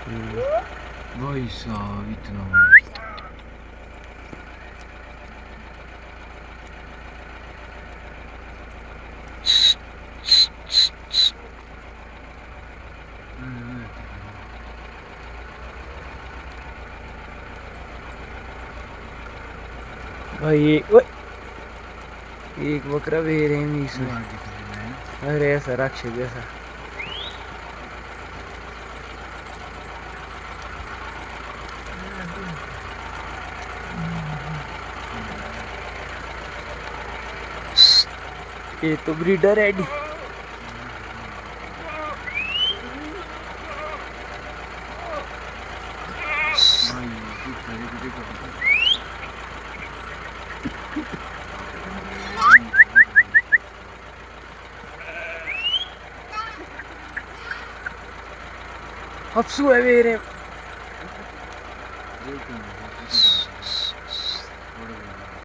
भाई साहब इतना भाई एक बकरा वेर है इसमें। अरे ऐसा राक्षस जैसा। ये तो ब्रीडर है डी। अफसू है वेर है।